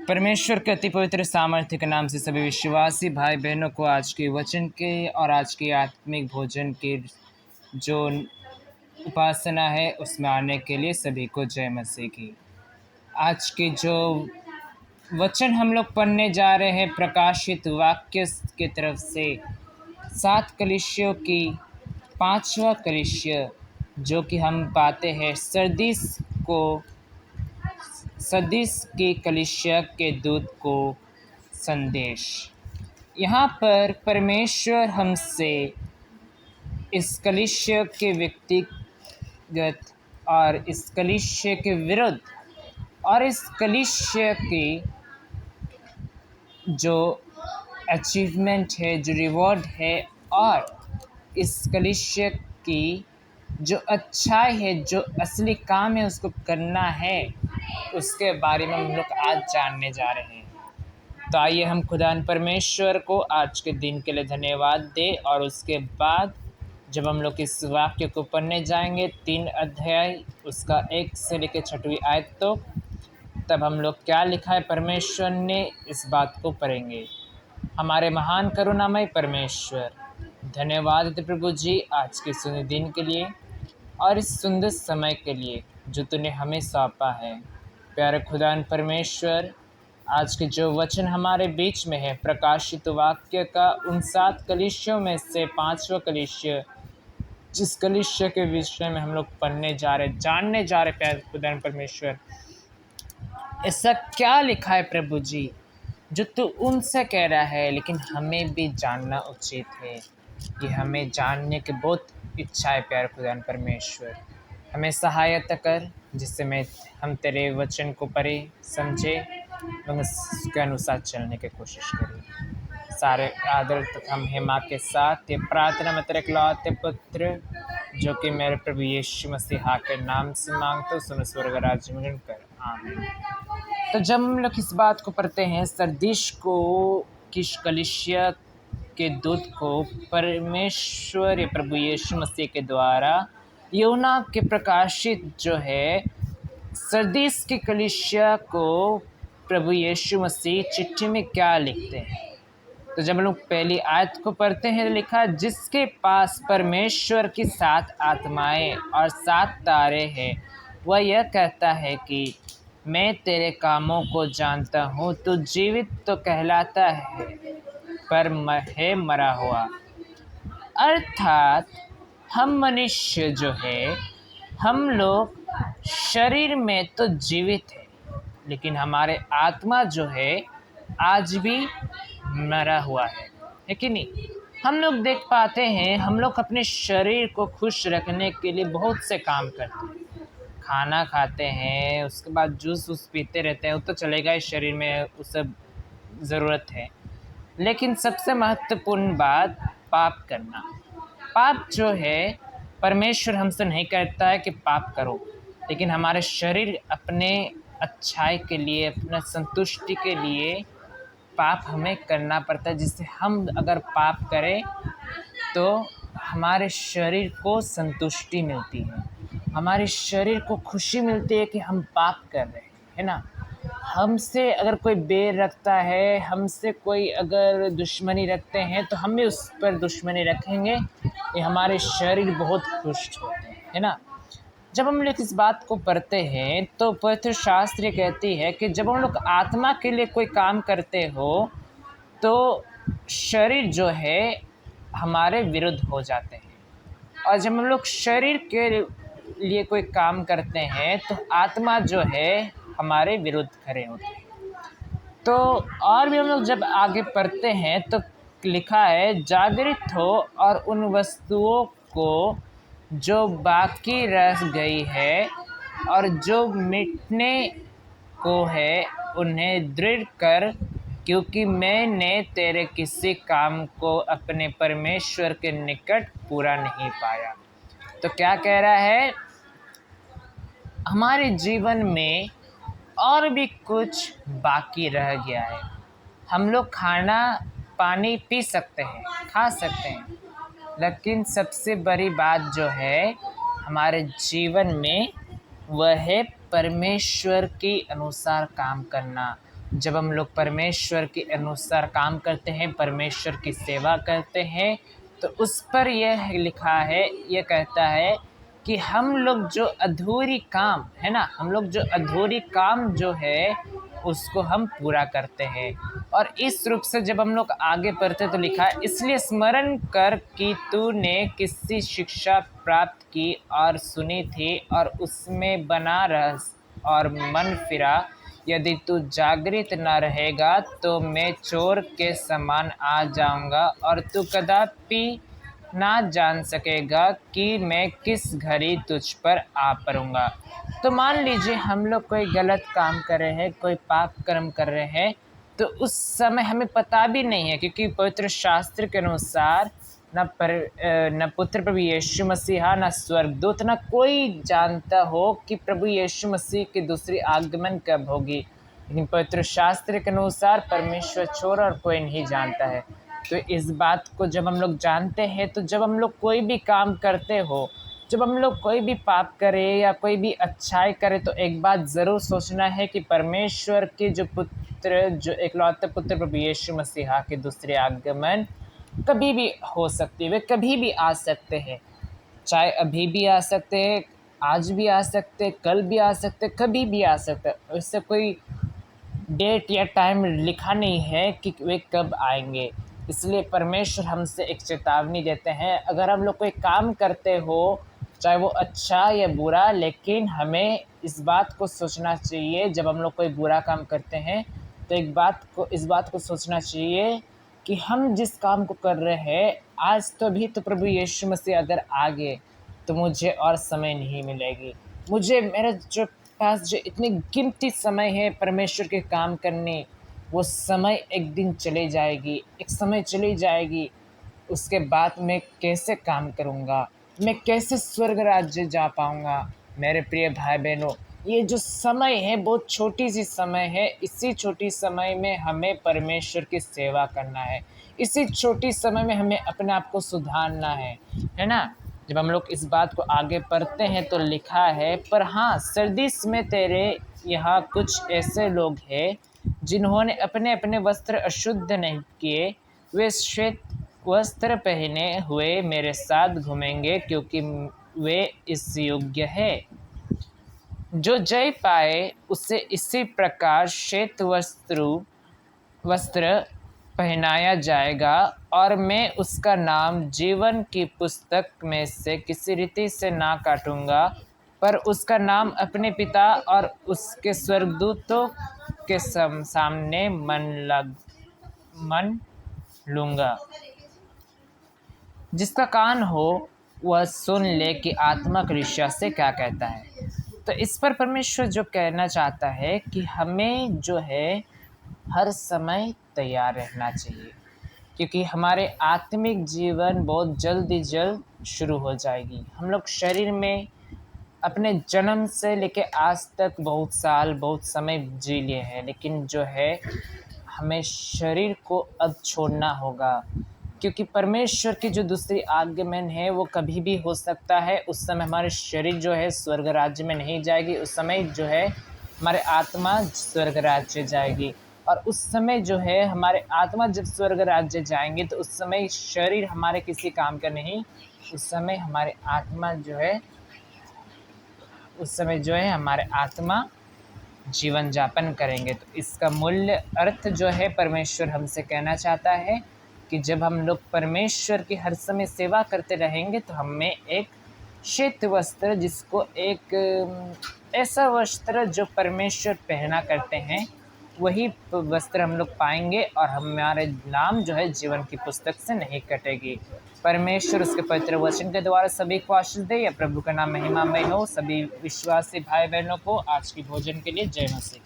परमेश्वर के अति पवित्र सामर्थ्य के नाम से सभी विश्वासी भाई बहनों को आज के वचन के और आज के आत्मिक भोजन के जो उपासना है उसमें आने के लिए सभी को जय मसीह की। आज के जो वचन हम लोग पढ़ने जा रहे हैं प्रकाशित वाक्य की तरफ से 7 कलीसियों की 5वां कलीसिया जो कि हम पाते हैं सदीस की कलीसिया के दूत को संदेश। यहाँ पर परमेश्वर हमसे इस कलीसिया के व्यक्तिगत और इस कलीसिया के विरुद्ध और इस कलीसिया की जो अचीवमेंट है, जो रिवॉर्ड है और इस कलीसिया की जो अच्छाई है, जो असली काम है उसको करना है, उसके बारे में हम लोग आज जानने जा रहे हैं। तो आइए हम खुदान परमेश्वर को आज के दिन के लिए धन्यवाद दें और उसके बाद जब हम लोग इस वाक्य को पढ़ने जाएंगे 3 अध्याय उसका 1 से लेकर 6वीं आयत तो तब हम लोग क्या लिखा है परमेश्वर ने इस बात को पढ़ेंगे। हमारे महान करुणामय परमेश्वर, धन्यवाद देते प्रभु जी आज के सुंदर दिन के लिए और इस सुंदर समय के लिए जो तूने हमें सौंपा है। प्यारे खुदान परमेश्वर, आज के जो वचन हमारे बीच में है प्रकाशित वाक्य का उन 7 कलीसियों में से 5वां कलीसिया, जिस कलीसिया के विषय में हम लोग पढ़ने जा रहे, जानने जा रहे प्यारे खुदान परमेश्वर, ऐसा क्या लिखा है प्रभु जी जो तू उनसे कह रहा है, लेकिन हमें भी जानना उचित है। ये हमें जानने की बहुत इच्छा है प्यारे खुदान परमेश्वर। हमें सहायता कर जिससे हम तेरे वचन को पढ़े समझे और उसके अनुसार चलने की कोशिश करें। सारे आदर तथा महिमा के साथ ये प्रार्थना मैं तेरे इकलौते पुत्र जो कि मेरे प्रभु यीशु मसीहा के नाम से मांगता हूँ, सुन स्वर्ग राज्य में कर आमीन। तो जब हम लोग इस बात को पढ़ते हैं सरदीस को किस कलीसिया के दूत को परमेश्वर या प्रभु यीशु मसीह के द्वारा यूहन्ना के प्रकाशित जो है सरदीस की कलीसिया को प्रभु यीशु मसीह चिट्ठी में क्या लिखते हैं। तो जब हम लोग पहली आयत को पढ़ते हैं लिखा, जिसके पास परमेश्वर की 7 आत्माएं और 7 तारे हैं, वह यह कहता है कि मैं तेरे कामों को जानता हूँ, तू जीवित तो कहलाता है पर है मरा हुआ। अर्थात हम मनुष्य जो है, हम लोग शरीर में तो जीवित है लेकिन हमारे आत्मा जो है आज भी मरा हुआ है कि नहीं। हम लोग देख पाते हैं, हम लोग अपने शरीर को खुश रखने के लिए बहुत से काम करते हैं, खाना खाते हैं, उसके बाद जूस पीते रहते हैं, वो तो चलेगा ही, शरीर में उस सब ज़रूरत है। लेकिन सबसे महत्वपूर्ण बात पाप करना। पाप जो है परमेश्वर हमसे नहीं कहता है कि पाप करो, लेकिन हमारे शरीर अपने अच्छाई के लिए, अपना संतुष्टि के लिए पाप हमें करना पड़ता है, जिससे हम अगर पाप करें तो हमारे शरीर को संतुष्टि मिलती है, हमारे शरीर को खुशी मिलती है कि हम पाप कर रहे हैं, है ना। हमसे अगर कोई बैर रखता है, हमसे कोई अगर दुश्मनी रखते हैं तो हम भी उस पर दुश्मनी रखेंगे, ये हमारे शरीर बहुत खुश होते हैं, है ना। जब हम लोग इस बात को पढ़ते हैं तो पवित्र शास्त्र कहती है कि जब हम लोग आत्मा के लिए कोई काम करते हो तो शरीर जो है हमारे विरुद्ध हो जाते हैं, और जब हम लोग शरीर के लिए कोई काम करते हैं तो आत्मा जो है हमारे विरुद्ध खड़े होते हैं। तो और भी हम लोग जब आगे पढ़ते हैं तो लिखा है, जागृत हो और उन वस्तुओं को जो बाकी रह गई है और जो मिटने को है उन्हें दृढ़ कर, क्योंकि मैंने तेरे किसी काम को अपने परमेश्वर के निकट पूरा नहीं पाया। तो क्या कह रहा है, हमारे जीवन में और भी कुछ बाकी रह गया है। हम लोग खाना पानी पी सकते हैं, खा सकते हैं, लेकिन सबसे बड़ी बात जो है हमारे जीवन में वह है परमेश्वर के अनुसार काम करना, जब हम लोग परमेश्वर के अनुसार काम करते हैं, परमेश्वर की सेवा करते हैं, तो उस पर यह लिखा है, यह कहता है कि हम लोग जो अधूरी काम है ना, हम लोग जो अधूरी काम जो है उसको हम पूरा करते हैं। और इस रूप से जब हम लोग आगे पढ़ते तो लिखा है, इसलिए स्मरण कर कि तूने किससे शिक्षा प्राप्त की और सुनी थी और उसमें बना रह और मन फिरा। यदि तू जागृत न रहेगा तो मैं चोर के समान आ जाऊंगा और तू कदापि ना जान सकेगा कि मैं किस घड़ी तुझ पर आ पड़ूंगा। तो मान लीजिए हम लोग कोई गलत काम कर रहे हैं, कोई पाप कर्म कर रहे हैं, तो उस समय हमें पता भी नहीं है, क्योंकि पवित्र शास्त्र के अनुसार न पुत्र प्रभु यीशु मसीहा, न स्वर्गदूत, न कोई जानता हो कि प्रभु यीशु मसीह की दूसरी आगमन कब होगी। लेकिन पवित्र शास्त्र के अनुसार परमेश्वर छोड़ और कोई नहीं जानता है। तो इस बात को जब हम लोग जानते हैं, तो जब हम लोग कोई भी काम करते हो, जब हम लोग कोई भी पाप करें या कोई भी अच्छाई करें, तो एक बात ज़रूर सोचना है कि परमेश्वर के जो पुत्र, जो एकलौते पुत्र प्रभु यीशु मसीहा के दूसरे आगमन कभी भी हो सकती है, वे कभी भी आ सकते हैं। चाहे अभी भी आ सकते हैं, आज भी आ सकते हैं, कल भी आ सकते हैं, कभी भी आ सकते हैं। उससे कोई डेट या टाइम लिखा नहीं है कि वे कब आएंगे। इसलिए परमेश्वर हमसे एक चेतावनी देते हैं, अगर हम लोग कोई काम करते हो, चाहे वो अच्छा या बुरा, लेकिन हमें इस बात को सोचना चाहिए, जब हम लोग कोई बुरा काम करते हैं तो इस बात को सोचना चाहिए कि हम जिस काम को कर रहे हैं आज, तो भी तो प्रभु यीशु मसीह अगर आ गए तो मुझे और समय नहीं मिलेगी। मुझे मेरे जो पास जो इतनी कीमती समय है परमेश्वर के काम करने, वो समय एक दिन चले जाएगी, एक समय चली जाएगी। उसके बाद मैं कैसे काम करूँगा, मैं कैसे स्वर्ग राज्य जा पाऊँगा। मेरे प्रिय भाई बहनों, ये जो समय है बहुत छोटी सी समय है। इसी छोटी समय में हमें परमेश्वर की सेवा करना है, इसी छोटी समय में हमें अपने आप को सुधारना है ना। जब हम लोग इस बात को आगे पढ़ते हैं तो लिखा है, पर हाँ सरदीस में तेरे यहाँ कुछ ऐसे लोग हैं जिन्होंने अपने अपने वस्त्र अशुद्ध नहीं किए, वे श्वेत वस्त्र पहने हुए मेरे साथ घूमेंगे, क्योंकि वे इस योग्य है। जो जय पाए उसे इसी प्रकार श्वेत वस्त्र पहनाया जाएगा, और मैं उसका नाम जीवन की पुस्तक में से किसी रीति से ना काटूंगा, पर उसका नाम अपने पिता और उसके स्वर्गदूतों के सामने मन लूँगा। जिसका कान हो वह सुन ले कि आत्मा कलीसिया से क्या कहता है। तो इस पर परमेश्वर जो कहना चाहता है कि हमें जो है हर समय तैयार रहना चाहिए, क्योंकि हमारे आत्मिक जीवन बहुत जल्द शुरू हो जाएगी। हम लोग शरीर में अपने जन्म से लेके आज तक बहुत साल बहुत समय जी लिए हैं, लेकिन जो है हमें शरीर को अब छोड़ना होगा, क्योंकि परमेश्वर की जो दूसरी आगमन है वो कभी भी हो सकता है। उस समय हमारे शरीर जो है स्वर्ग राज्य में नहीं जाएगी, उस समय जो है हमारे आत्मा स्वर्ग राज्य जाएगी। और उस समय जो है हमारे आत्मा जब स्वर्ग राज्य जाएंगे तो उस समय शरीर हमारे किसी काम का नहीं, उस समय हमारे आत्मा जो है हमारे आत्मा जीवन यापन करेंगे। तो इसका मूल्य अर्थ जो है परमेश्वर हमसे कहना चाहता है कि जब हम लोग परमेश्वर की हर समय सेवा करते रहेंगे तो हमें एक श्वेत वस्त्र, जिसको एक ऐसा वस्त्र जो परमेश्वर पहना करते हैं, वही वस्त्र हम लोग पाएंगे और हमारे नाम जो है जीवन की पुस्तक से नहीं कटेगी। परमेश्वर उसके पवित्र वचन के द्वारा सभी को आशीष दे। या प्रभु का नाम महिमामय हो। सभी विश्वासी भाई बहनों को आज की भोजन के लिए जय मसीह।